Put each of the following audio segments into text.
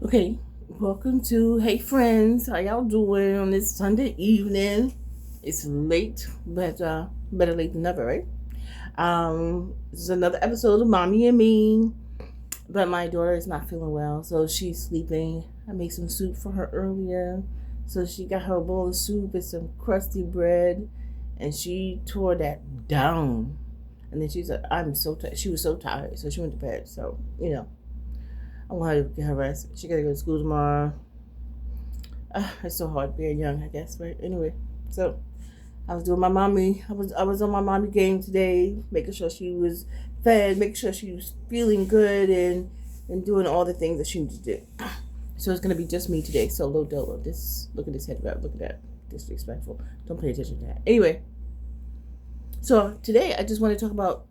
Okay, welcome to Hey Friends. How y'all doing on this Sunday evening? It's late, but better late than never, right? This is another episode of Mommy and Me. But my daughter is not feeling well, so she's sleeping. I made some soup for her earlier. So she got her bowl of soup and some crusty bread, and she tore that down. And then she said, I'm so tired. She was so tired, so she went to bed. So, I want her to get her rest. She got to go to school tomorrow. It's so hard being young, I guess, right? Anyway, so I was doing my mommy. I was on my mommy game today, making sure she was fed, making sure she was feeling good, and doing all the things that she needed to do. So it's gonna be just me today, solo dolo. This look at this head wrap, look at that, disrespectful. Don't pay attention to that. Anyway, so today I just want to talk about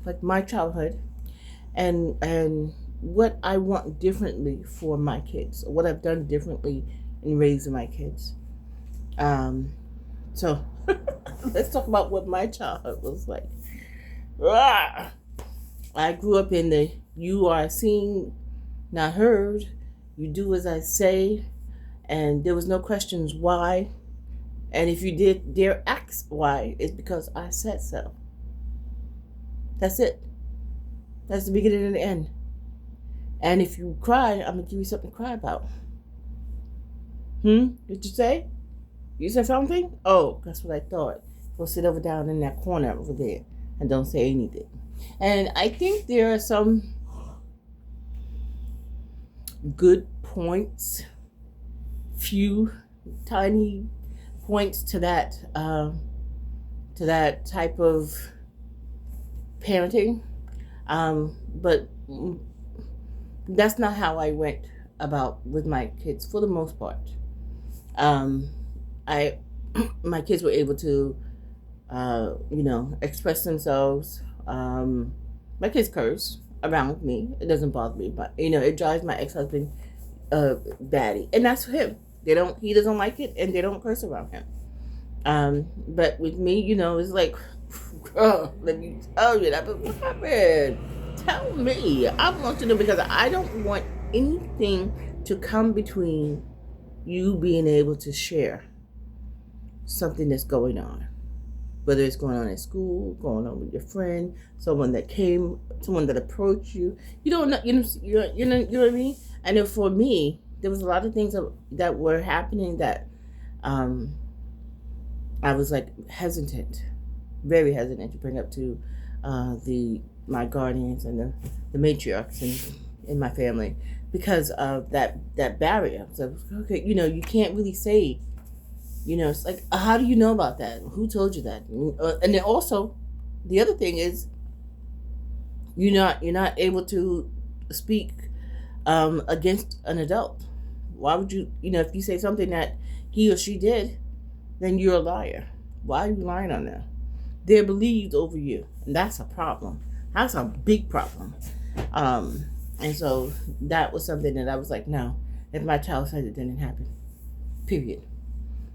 like my childhood and what I want differently for my kids, or what I've done differently in raising my kids. So let's talk about what my childhood was like. Ah! I grew up in the you are seen, not heard. You do as I say, and there was no questions why. And if you did dare ask why, it's because I said so. That's it. That's the beginning and the end. And if you cry, I'm gonna give you something to cry about. Did you say? You said something? Oh, that's what I thought. Go sit over down in that corner over there and don't say anything. And I think there are some good points, few tiny points to that type of parenting. But that's not how I went about with my kids for the most part. I my kids were able to express themselves. My kids curse around me. It doesn't bother me, but it drives my ex-husband batty, and that's him. He doesn't like it, and they don't curse around him. But with me, it's like, girl, let me tell you that. But what happened? Tell me. I want to know, because I don't want anything to come between you being able to share something that's going on, whether it's going on at school, going on with your friend, someone that approached you. You don't know, you know what I mean. I know for me, there was a lot of things that were happening that I was like hesitant, very hesitant to bring up to my guardians and the matriarchs in my family, because of that barrier. So okay, you can't really say. It's like, how do you know about that? Who told you that? And then also, the other thing is, you're not able to speak against an adult. Why would you? If you say something that he or she did, then you're a liar. Why are you lying on them? They're believed over you, and that's a problem. That's a big problem. And so that was something that I was like, no. If my child said it, then it happened. Period.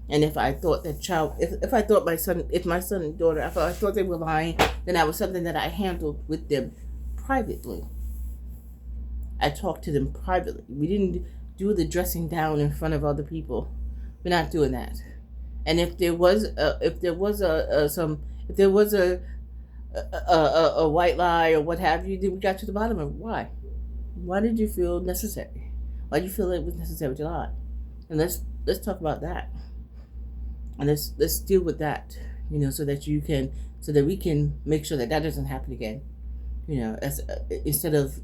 And if I thought if I thought if my son and daughter, if I thought they were lying, then that was something that I handled with them privately. I talked to them privately. We didn't do the dressing down in front of other people. We're not doing that. And if there was a white lie or what have you, then we got to the bottom of it. Why? Why did you feel necessary? Why did you feel it was necessary to lie? And let's talk about that. And let's deal with that, so that we can make sure that doesn't happen again. Instead of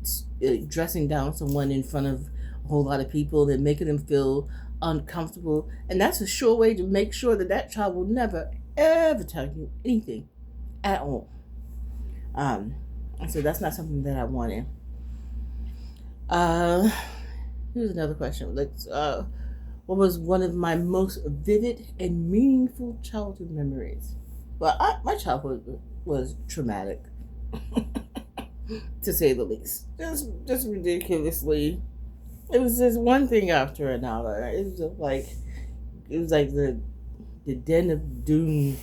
dressing down someone in front of a whole lot of people and making them feel uncomfortable. And that's a sure way to make sure that child will never ever tell you anything at all. And so that's not something that I wanted. Here's another question. What was one of my most vivid and meaningful childhood memories? Well, my childhood was traumatic, to say the least. Just ridiculously. It was just one thing after another. It was like the den of doom.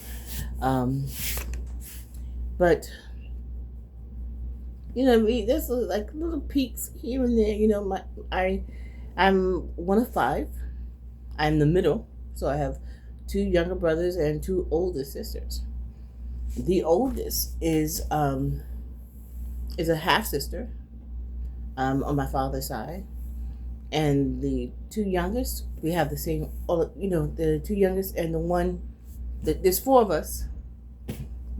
But there's like little peaks here and there. I'm one of five. I'm the middle, so I have two younger brothers and two older sisters. The oldest is a half sister on my father's side, and the two youngest we have the same. The two youngest and the one. There's four of us.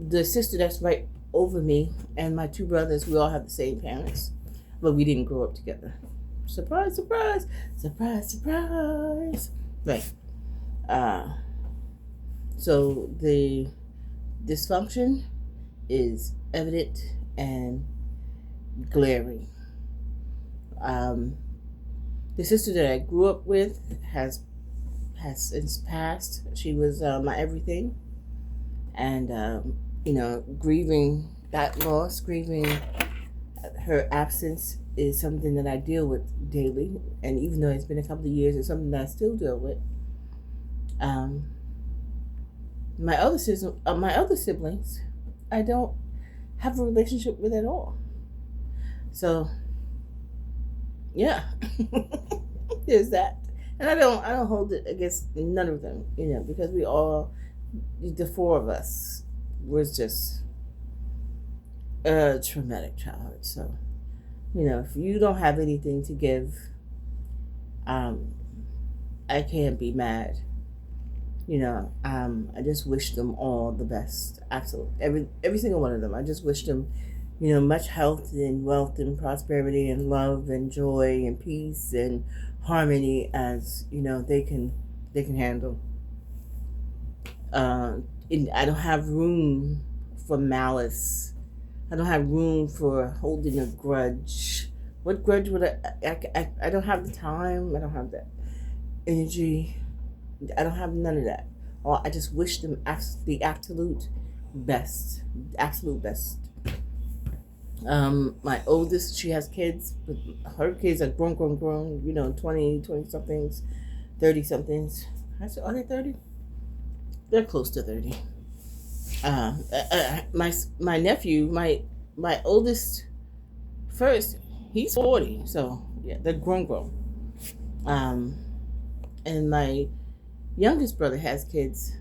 The sister that's right over me and my two brothers, we all have the same parents, but we didn't grow up together. Surprise, surprise, surprise, surprise. Right. So the dysfunction is evident and glaring. The sister that I grew up with has since passed. She was my everything, and grieving that loss, grieving her absence is something that I deal with daily. And even though it's been a couple of years, it's something that I still deal with. My other siblings, I don't have a relationship with at all. So, yeah, there's that. And I don't hold it against none of them, because the four of us, was just a traumatic childhood. So, if you don't have anything to give, I can't be mad. I just wish them all the best. Absolutely, every single one of them. I just wish them, much health and wealth and prosperity and love and joy and peace and harmony as they can handle. I don't have room for malice. I don't have room for holding a grudge. What grudge would I don't have the time. I don't have that energy. I don't have none of that. Or I just wish them the absolute best. Absolute best. My oldest, she has kids, but her kids are grown, 20 somethings, 30 somethings. Are they 30? They're close to 30. My nephew, my oldest first, he's 40. So yeah, they're grown. And my youngest brother has kids,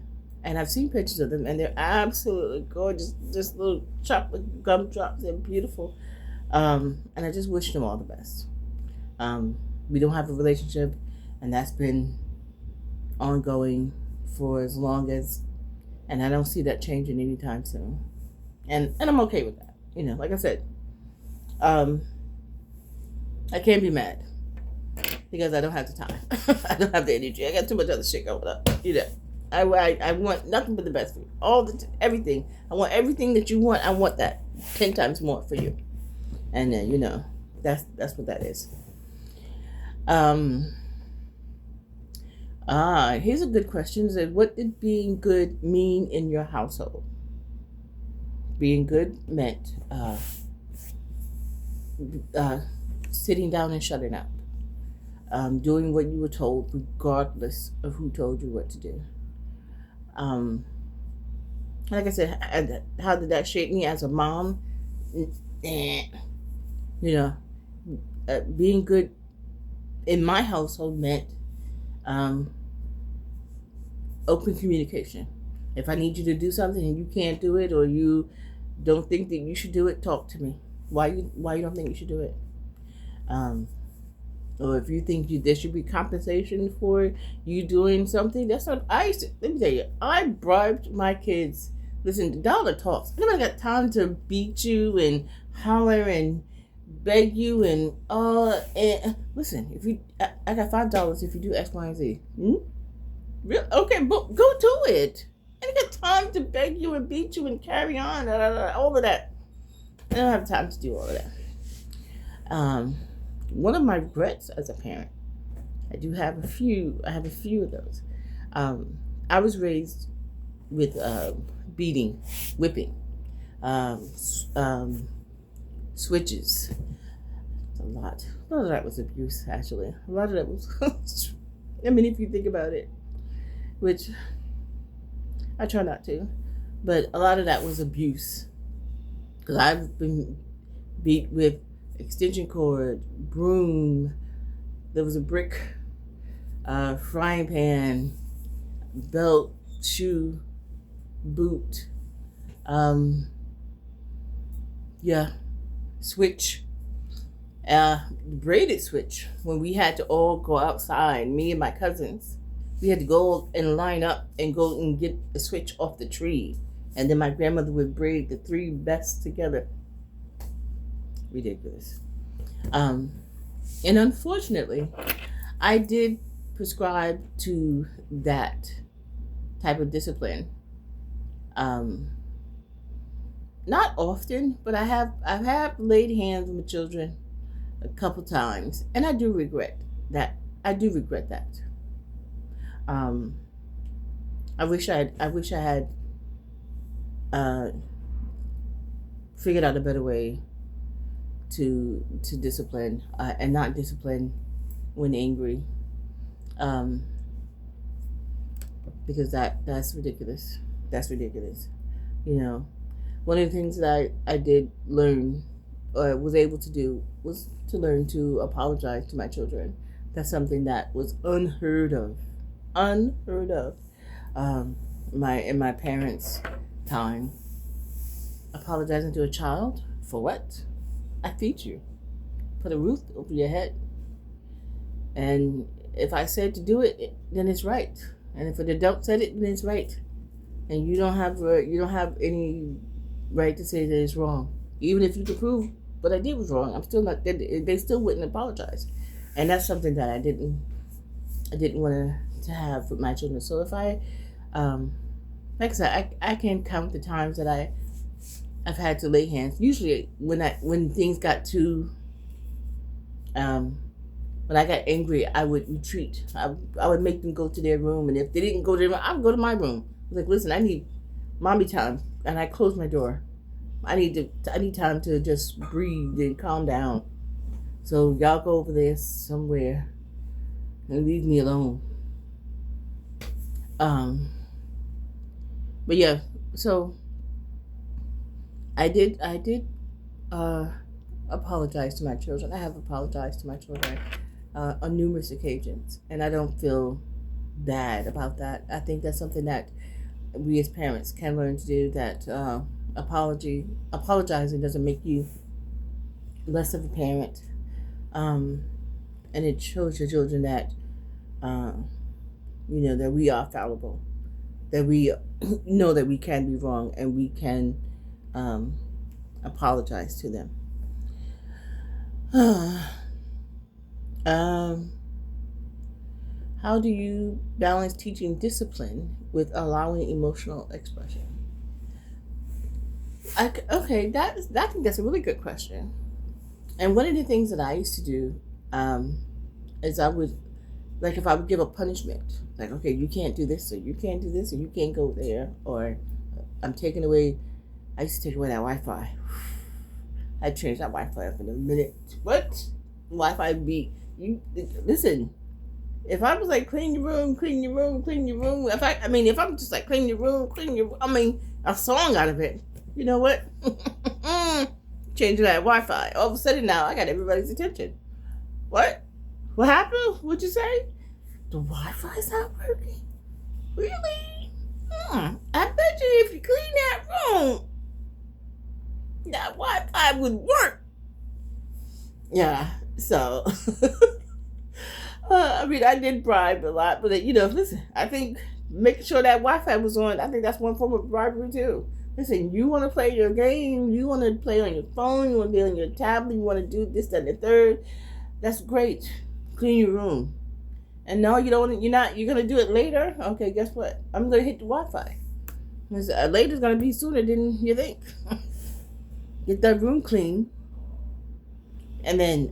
and I've seen pictures of them, and they're absolutely gorgeous, just little chocolate gumdrops. They're beautiful, and I just wish them all the best. We don't have a relationship, and that's been ongoing for as long as, and I don't see that changing anytime soon. And I'm okay with that. Like I said, I can't be mad because I don't have the time. I don't have the energy. I got too much other shit going up. I want nothing but the best for you. Everything. I want everything that you want. I want that 10 times more for you. And then that's what that is. Here's a good question. What did being good mean in your household? Being good meant sitting down and shutting up. Doing what you were told, regardless of who told you what to do. Like I said, how did that shape me as a mom? Being good in my household meant open communication. If I need you to do something and you can't do it, or you don't think that you should do it, talk to me. Why you don't think you should do it? Or if you think there should be compensation for you doing something, that's not. Let me tell you, I bribed my kids. Listen, dollar talks. Nobody got time to beat you and holler and beg you and listen. If you, I got $5 if you do X, Y, and Z. Real? Okay, but go do it. I ain't got time to beg you and beat you and carry on. All of that. I don't have time to do all of that. One of my regrets as a parent, I have a few of those. I was raised with beating, whipping, switches. A lot of that was abuse, actually. A lot of that was, if you think about it, which I try not to, but a lot of that was abuse. Because I've been beat with extension cord, broom, there was a brick, frying pan, belt, shoe, boot, switch, braided switch. When we had to all go outside, me and my cousins, we had to go and line up and go and get the switch off the tree. And then my grandmother would braid the three vests together. Ridiculous. And unfortunately, I did prescribe to that type of discipline. Not often, but I've laid hands on the children a couple times, and I do regret that. I wish I had figured out a better way to discipline, and not discipline when angry, because that's ridiculous. That's ridiculous. One of the things that I did learn, or was able to do, was to learn to apologize to my children. That's something that was unheard of. In my parents' time. Apologizing to a child for what? I feed you, put a roof over your head, and if I said to do it, then it's right. And if an adult said it, then it's right. And you don't have any right to say that it's wrong, even if you could prove what I did was wrong. I'm still not. They still wouldn't apologize, and that's something that I didn't want to have with my children. So if like I said, I can count the times that I've had to lay hands. Usually when things got too when I got angry, I would retreat. I would make them go to their room, and if they didn't go to their room, I would go to my room. I was like, listen, I need mommy time, and I close my door. I need time to just breathe and calm down. So y'all go over there somewhere and leave me alone. But yeah, so I did apologize to my children. I have apologized to my children on numerous occasions, and I don't feel bad about that. I think that's something that we as parents can learn to do, that apologizing doesn't make you less of a parent, and it shows your children that that we are fallible, that we know that we can be wrong, and we can apologize to them. How do you balance teaching discipline with allowing emotional expression? I think that's a really good question. And one of the things that I used to do is I would, like, if I would give a punishment, like, okay, you can't do this, or you can't do this, or you can't go there, or I used to take away that Wi-Fi. I'd change that Wi-Fi up in a minute. What? Wi-Fi beat. Listen, if I was like, clean your room, if I'm just like, clean your room, a song out of it, you know what? Changing that Wi-Fi. All of a sudden now, I got everybody's attention. What? What happened? What'd you say? The Wi-Fi's not working? Really? I bet you if you clean that room, that Wi-Fi would work. Yeah, so I did bribe a lot, but listen, I think making sure that Wi-Fi was on, I think that's one form of bribery too. Listen, you want to play your game, you want to play on your phone, you want to be on your tablet, you want to do this, that, and the third. That's great. Clean your room. And no, you're gonna do it later. Okay, guess what? I'm gonna hit the Wi-Fi. Later's gonna be sooner than you think. Get that room clean, and then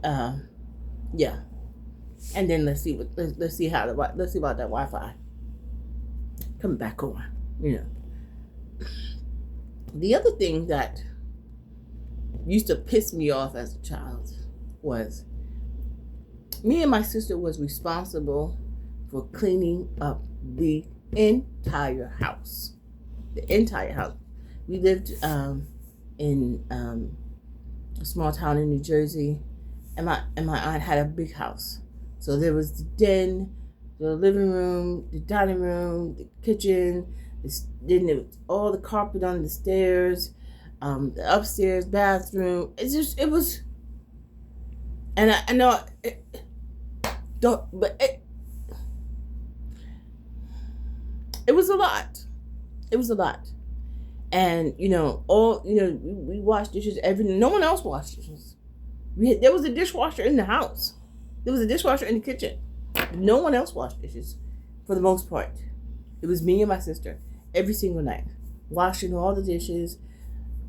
and then let's see about that Wi-Fi coming back on. The other thing that used to piss me off as a child was me and my sister was responsible for cleaning up the entire house. The entire house. We lived in a small town in New Jersey, and my aunt had a big house. So there was the den, the living room, the dining room, the kitchen. Then there was all the carpet on the stairs, the upstairs bathroom. It was, and I know, it was a lot. It was a lot. And, we washed dishes no one else washed dishes. There was a dishwasher in the house. There was a dishwasher in the kitchen. No one else washed dishes for the most part. It was me and my sister every single night, washing all the dishes,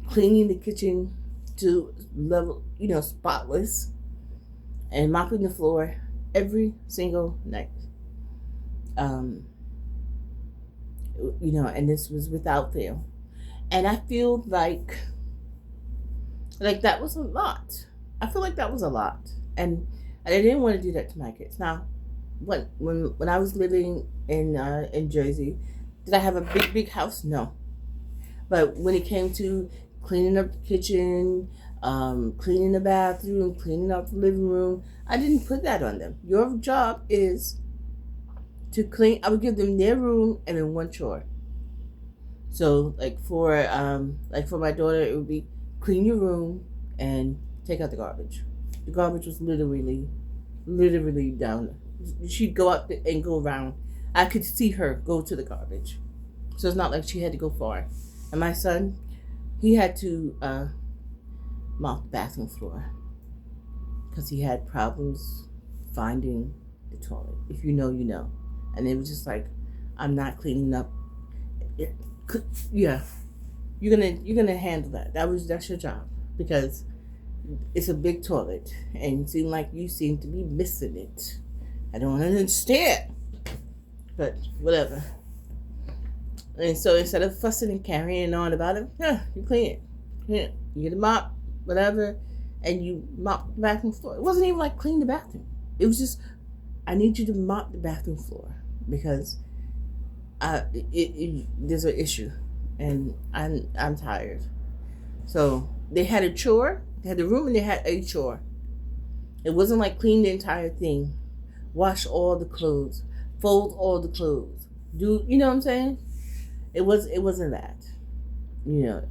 cleaning the kitchen to level, spotless, and mopping the floor every single night. And this was without fail. And I feel like that was a lot. I feel like that was a lot. And I didn't want to do that to my kids. Now, when I was living in Jersey, did I have a big house? No. But when it came to cleaning up the kitchen, cleaning the bathroom, cleaning up the living room, I didn't put that on them. Your job is to clean. I would give them their room and then one chore. So for my daughter, it would be clean your room and take out the garbage. The garbage was literally down. She'd go up and go around. I could see her go to the garbage. So it's not like she had to go far. And my son, he had to mop the bathroom floor because he had problems finding the toilet. If you know, you know. And it was just like, I'm not cleaning up. Yeah, you're gonna handle that. That's your job, because it's a big toilet and it seemed like you seem to be missing it. I don't understand, but whatever. And so instead of fussing and carrying on about it, you clean it. Yeah, you get a mop, whatever, and you mop the bathroom floor. It wasn't even like clean the bathroom. It was just, I need you to mop the bathroom floor because there's an issue, and I'm tired. So they had a chore. They had the room and they had a chore. It wasn't like clean the entire thing, wash all the clothes, fold all the clothes. You know what I'm saying? It wasn't that.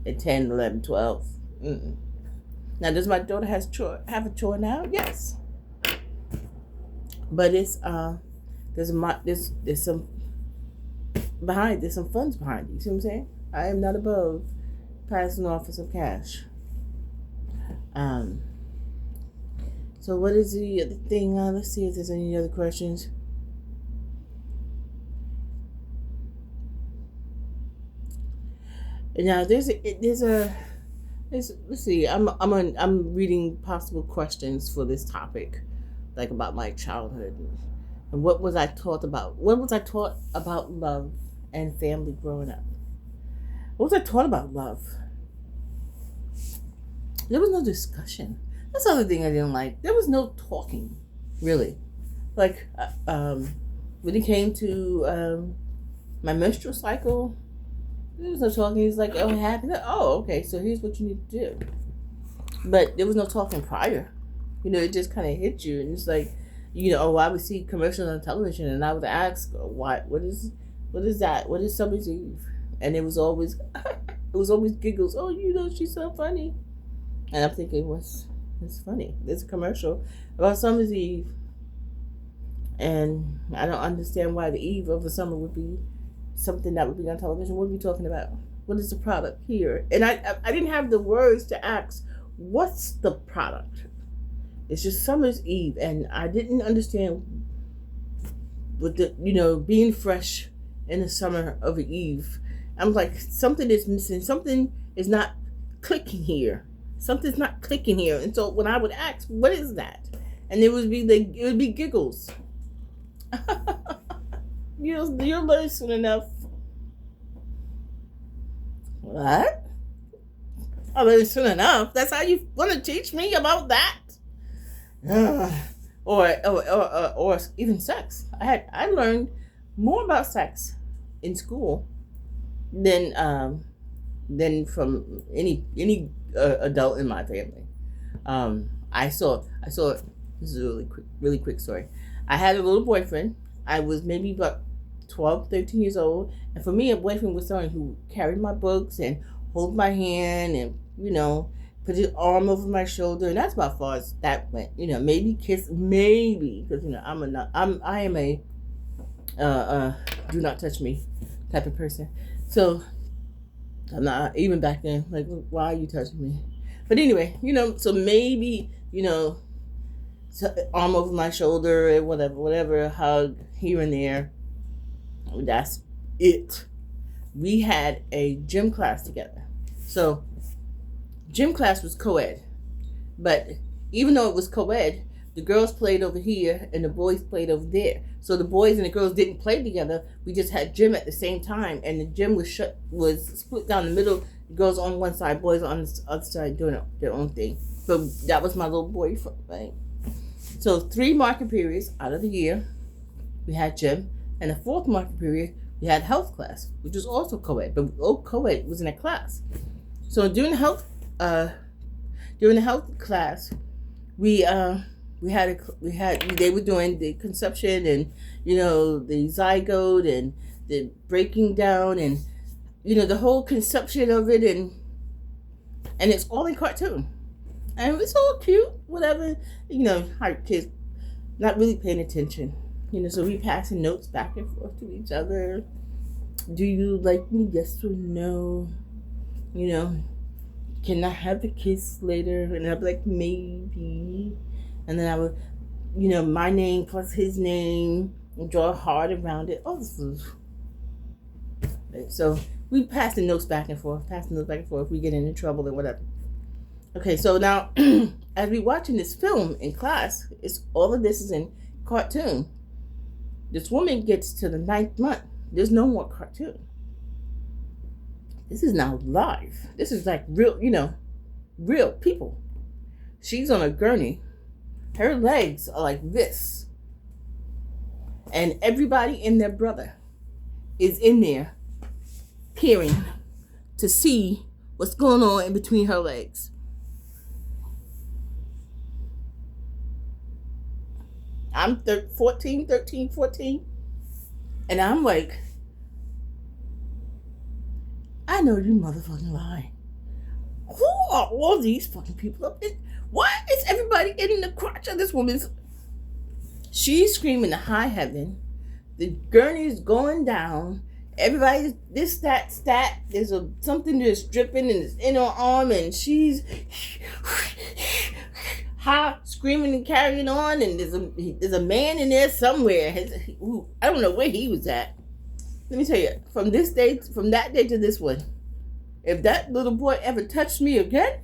At 10, 11, 12. Mm-mm. Now, does my daughter have a chore now? Yes. But it's there's some funds behind it. You see what I'm saying? I am not above passing off for some cash. So what is the other thing? Let's see if there's any other questions. Now let's see. I'm reading possible questions for this topic, like about my childhood and what was I taught about love and family growing up. What was I taught about love? There was no discussion. That's the other thing I didn't like. There was no talking, really. Like when it came to my menstrual cycle, there was no talking. He's like, "Oh, it happened. Oh, okay. So here's what you need to do." But there was no talking prior. It just kind of hit you, and it's like, I would see commercials on television, and I would ask, "What is that? What is Summer's Eve?" And it was always giggles. Oh, she's so funny. And I'm thinking, it's funny. There's a commercial about Summer's Eve, and I don't understand why the eve of the summer would be something that would be on television. What are we talking about? What is the product here? And I didn't have the words to ask, what's the product? It's just Summer's Eve, and I didn't understand with the being fresh in the summer of an eve. I'm like, something is missing. Something is not clicking here. Something's not clicking here. And so when I would ask, what is that? And it would be giggles. You'll learn soon enough. What? I learned soon enough. That's how you want to teach me about that? Or even sex. I learned more about sex in school than from any adult in my family. I saw. This is a really quick story. I had a little boyfriend. I was maybe about 12, 13 years old. And for me, a boyfriend was someone who carried my books and hold my hand and, put his arm over my shoulder. And that's about far as that went. Maybe kiss, maybe. Because, I am a do not touch me type of person. So, I'm not, even back then, like, why are you touching me? But anyway, so maybe, arm over my shoulder, whatever, hug here and there. That's it. We had a gym class together. So, gym class was co-ed. But even though it was co-ed, the girls played over here and the boys played over there. So the boys and the girls didn't play together. We just had gym at the same time, and the gym was split down the middle. Girls on one side, boys on the other side doing their own thing. So that was my little boyfriend, right? So 3 market periods out of the year, we had gym, and the 4th market period, we had health class, which was also co-ed, but co-ed was in a class. So during the health class, they were doing the conception and the zygote and the breaking down and the whole conception of it, and it's all in cartoon, and it's all cute, whatever. How kids not really paying attention, so we passing notes back and forth to each other. Do you like me? Yes or no? Can I have a kiss later? And I'd be like, maybe. And then I would, my name plus his name, and draw a heart around it. Oh, so we pass the notes back and forth. We get into trouble and whatever. Okay, so now, as we watching this film in class, all of this is in cartoon. This woman gets to the 9th month. There's no more cartoon. This is now live. This is like real, real people. She's on a gurney. Her legs are like this. And everybody and their brother is in there peering to see what's going on in between her legs. I'm 13, 14. And I'm like, I know you motherfucking lying. Who are all these fucking people up in? Why is everybody in the crotch of this woman's? She's screaming to high heaven. The gurney's going down. Everybody's this, that, stat. There's something that's dripping and it's in her arm, and she's high, screaming and carrying on. And there's a man in there somewhere. I don't know where he was at. Let me tell you, from that day to this one, if that little boy ever touched me again,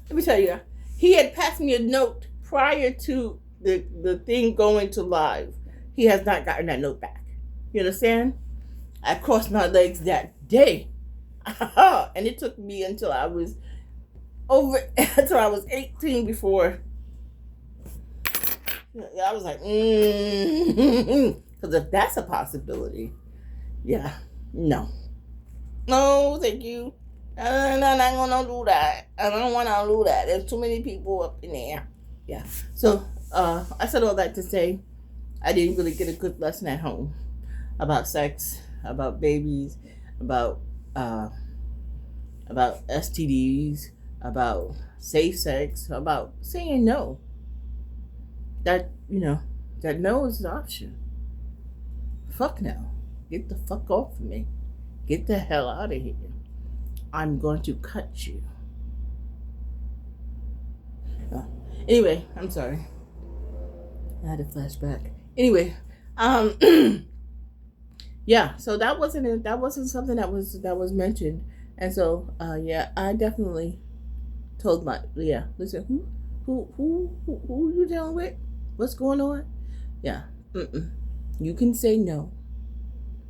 let me tell you, he had passed me a note prior to the thing going to live. He has not gotten that note back. You understand? I crossed my legs that day. And it took me until I was 18 before. I was like, because if that's a possibility, yeah, no, thank you. I'm not gonna do that. I don't want to do that. There's too many people up in there. Yeah. So I said all that to say I didn't really get a good lesson at home about sex, about babies, about STDs, about safe sex, about saying no. That that no is an option. Fuck no. Get the fuck off of me. Get the hell out of here. I'm going to cut you. Anyway, I'm sorry. I had a flashback. Anyway, yeah. So that wasn't something that was mentioned, and so yeah, I definitely told listen, who you dealing with? What's going on? Yeah. You can say no.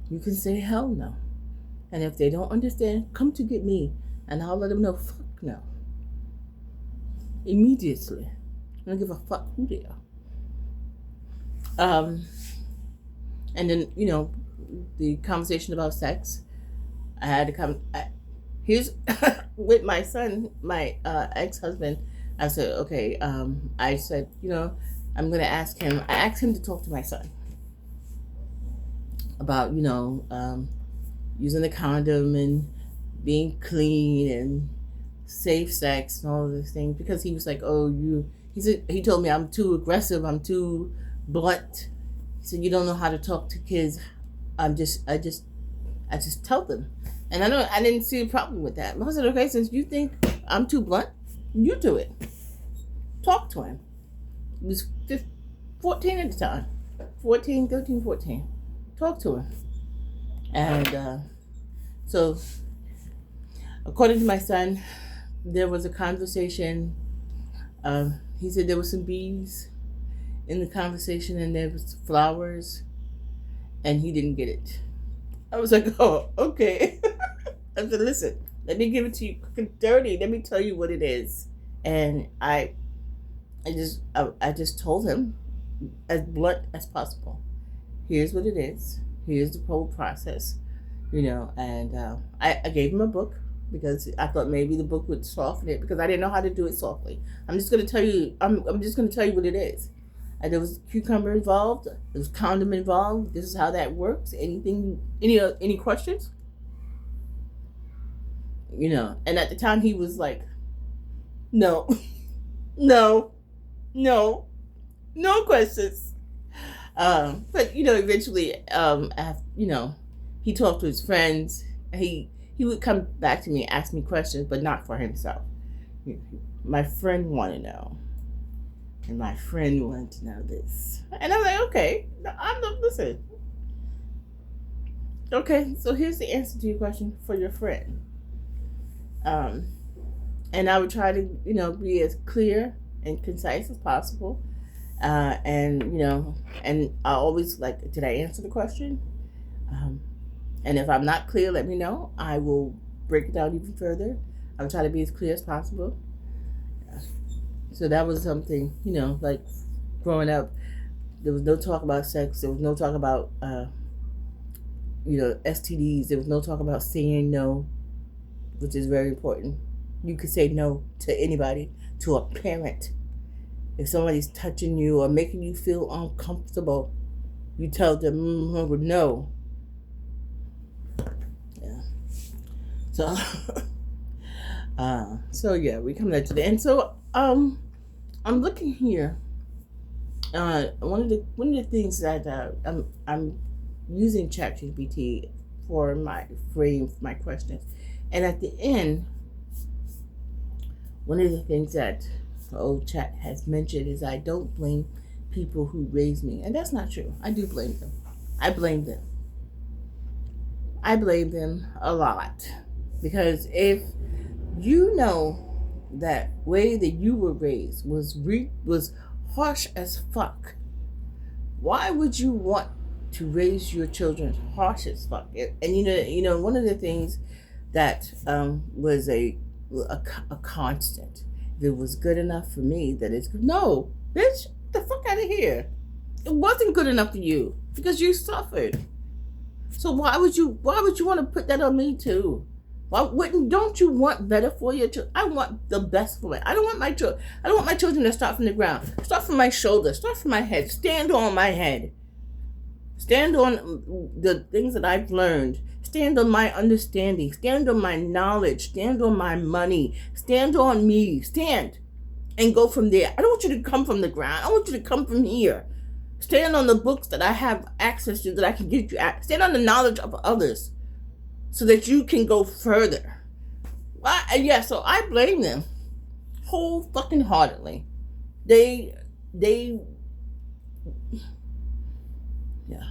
You can say hell no. And if they don't understand, come to get me, and I'll let them know. Fuck no. Immediately. I don't give a fuck who they are. And then the conversation about sex. I had to come. Here's with my son, my ex-husband. I said, okay. I said, I'm going to ask him. I asked him to talk to my son about, using the condom and being clean and safe sex and all of those things, because he was like, he told me I'm too aggressive, I'm too blunt. He said, you don't know how to talk to kids. I just tell them. And I didn't see a problem with that. I said, okay, since you think I'm too blunt, you do it. Talk to him. He was 14 at the time. 14. Talk to him. And so, according to my son, there was a conversation. He said there were some bees in the conversation and there was flowers, and he didn't get it. I was like, oh, okay. I said, listen, let me give it to you quick and dirty. Let me tell you what it is. And I just told him as blunt as possible. Here's what it is. Here's the whole process, and I gave him a book because I thought maybe the book would soften it, because I didn't know how to do it softly. I'm just going to tell you, I'm just going to tell you what it is. And there was cucumber involved. There was condom involved. This is how that works. Any questions? And at the time he was like, no, no questions. But eventually, he talked to his friends. He would come back to me and ask me questions, but not for himself. My friend wanted to know, and my friend wanted to know this, and I was like, okay, listen. Okay, so here's the answer to your question for your friend. And I would try to, be as clear and concise as possible. And I always like, did I answer the question? And if I'm not clear, let me know. I will break it down even further. I'll try to be as clear as possible. So that was something, like growing up, there was no talk about sex. There was no talk about, STDs. There was no talk about saying no, which is very important. You could say no to anybody, to a parent. If somebody's touching you or making you feel uncomfortable, you tell them no. Yeah. So yeah, we come to the end. So I'm looking here. One of the things that I'm using ChatGPT for my questions, and at the end, one of the things that old chat has mentioned is I don't blame people who raised me, and that's not true. I do blame them. I blame them a lot, because if that way that you were raised was harsh as fuck, why would you want to raise your children harsh as fuck? And one of the things that was a constant. If it was good enough for me, that it's good. No, bitch, get the fuck out of here. It wasn't good enough for you because you suffered. So why would you want to put that on me too? Don't you want better for your children? I want the best for it. I don't want my children to start from the ground. Start from my shoulder. Start from my head. Stand on my head. Stand on the things that I've learned. Stand on my understanding. Stand on my knowledge. Stand on my money. Stand on me. Stand and go from there. I don't want you to come from the ground. I want you to come from here. Stand on the books that I have access to, that I can get you at. Stand on the knowledge of others so that you can go further. So I blame them whole fucking heartedly. I'm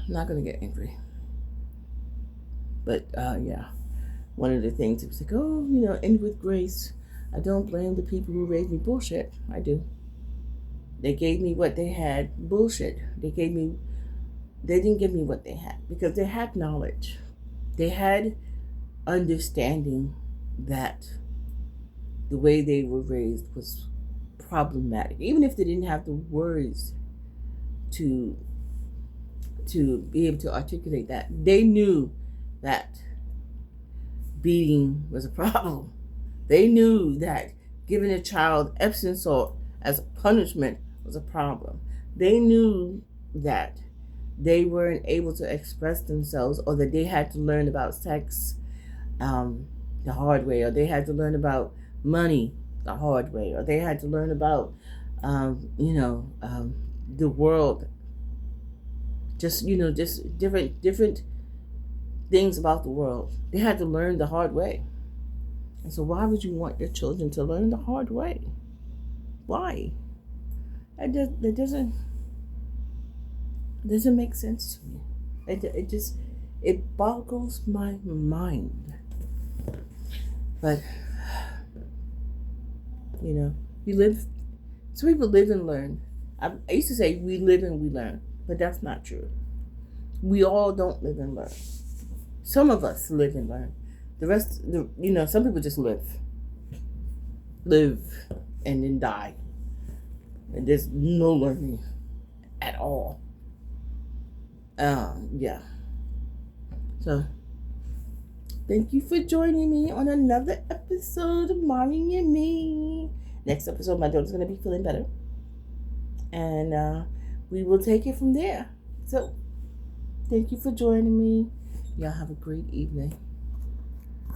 not going to get angry. But, one of the things, it was like, end with grace. I don't blame the people who raised me. Bullshit. I do. They gave me what they had. Bullshit. They didn't give me what they had because they had knowledge. They had understanding that the way they were raised was problematic. Even if they didn't have the words to be able to articulate that, they knew that beating was a problem. They knew that giving a child Epsom salt as a punishment was a problem. They knew that they weren't able to express themselves, or that they had to learn about sex the hard way, or they had to learn about money the hard way, or they had to learn about, the world, just different things about the world. They had to learn the hard way. And so why would you want your children to learn the hard way? Why? That doesn't make sense to me. It boggles my mind. But we live. Some people live and learn. I used to say we live and we learn, but that's not true. We all don't live and learn. Some of us live and learn. The rest, some people just live and then die, and there's no learning at all. Yeah. So, thank you for joining me on another episode of Mommy and Me. Next episode, my daughter's gonna be feeling better, and we will take it from there. So, thank you for joining me. Y'all have a great evening.